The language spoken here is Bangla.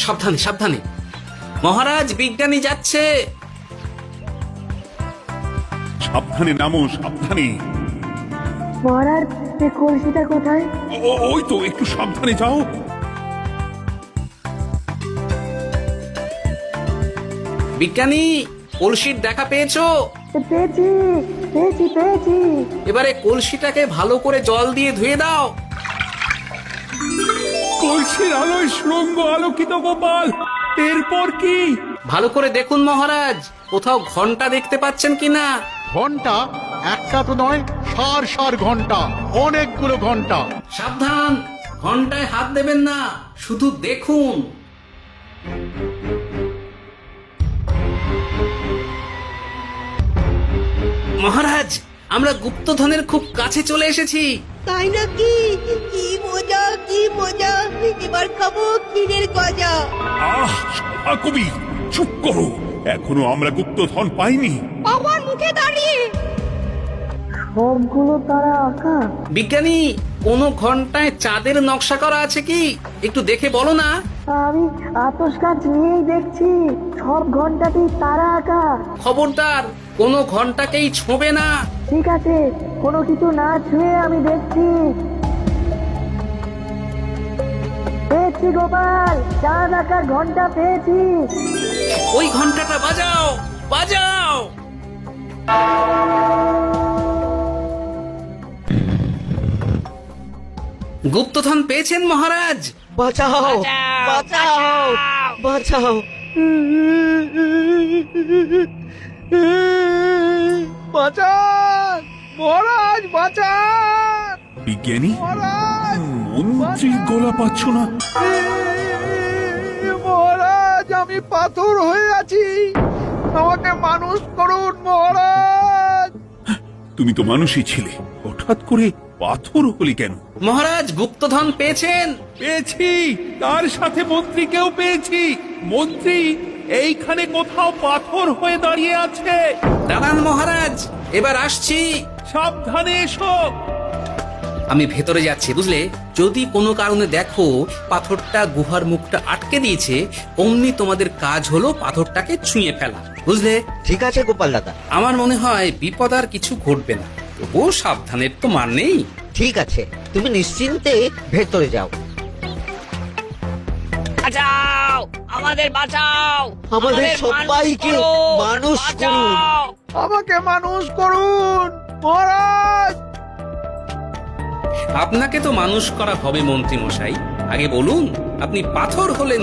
সাবধানে সাবধানে। মহারাজ, বিজ্ঞানী যাচ্ছে। সাবধানে নামো, সাবধানে। মহারাজ, এই কলসিটা কোথায়? ওই তো, একটু সাবধানে যাও। বিজ্ঞানী, কলসির দেখা পেয়েছো? পেয়েছি পেয়েছি পেয়েছি। এবারে কলসিটাকে ভালো করে জল দিয়ে ধুয়ে দাও। কলসির আলোয় সুড়ঙ্গ আলোকিত গোপাল। এরপর কি? ভালো করে দেখুন মহারাজ, কোথাও ঘন্টা দেখতে পাচ্ছেন কিনা। ঘন্টা? একটা তো নয়, সার সার ঘন্টা, অনেকগুলো ঘন্টা। সাবধান, ঘন্টায় হাত দেবেন না, শুধু দেখুন। মহারাজ, আমরা গুপ্তধনের খুব কাছে চলে এসেছি। তাই নাকি? কি মজা, কি মজা! এবার খাবো ক্ষীরের গজা। কবি চুপ করো, এখনো আমরা গুপ্তধন পাইনি। আমার মুখে দাঁড়িয়ে সবগুলো তারা আঁকা। বিজ্ঞানী, কোন ঘন্টায় চাঁদের নকশা করা আছে কি? একটু দেখে বলো না। আমি আতস কাজ নিয়েই দেখছি, সব ঘন্টাতেই তারা আঁকা। খবরদার, কোনো ঘন্টাকেই ছোঁবে না। ঠিক আছে, কোনো কিছু না ছুঁয়ে আমি দেখছি। পেয়েছি গোপাল, চাঁদ আঁকার ঘন্টা পেয়েছি। ওই ঘন্টাটা বাজাও, বাজাও। গুপ্তধন পেয়েছেন মহারাজ? বাঁচাও, বাঁচাও, বাঁচাও! বাঁচান মহারাজ, বাঁচান বিজ্ঞানী, মহারাজ! মন্ত্রীর গলা পাচ্ছ না? মহারাজ, আমি পাথর হয়ে আছি, আমাকে মানুষ করুন মহারাজ। তুমি তো মানুষই ছিলে, হঠাৎ করে পাথর হলি কেন? মহারাজ, গুপ্তধন পেয়েছেন? পেয়েছি, তার সাথে মন্ত্রীকেও পেয়েছি। মন্ত্রী এইখানে কোথাও পাথর হয়ে দাঁড়িয়ে আছে। দাঁড়ান মহারাজ, এবার আসছি। সাবধানে এসো। আমি ভেতরে যাচ্ছি, বুঝলে? যদি কোনো কারণে দেখো পাথরটা গুহার মুখটা আটকে দিয়েছে, অমনি তোমাদের কাজ হলো পাথরটাকে ছুঁয়ে ফেলা, বুঝলে? ঠিক আছে গোপাল দাদা। আমার মনে হয় বিপদ আর কিছু ঘটবে না, তবুও সাবধানের তো মান নেই। ঠিক আছে, তুমি নিশ্চিন্তে ভেতরে যাও। বাঁচাও, আমাদের বাঁচাও, আমাদের সবাইকে মানুষ করুন। আমাকে মানুষ করুন মহারাজ। আপনাকে তো মানুষ করা হবে মন্ত্রী মশাই। আগে বলুন, আপনি পাথর হলেন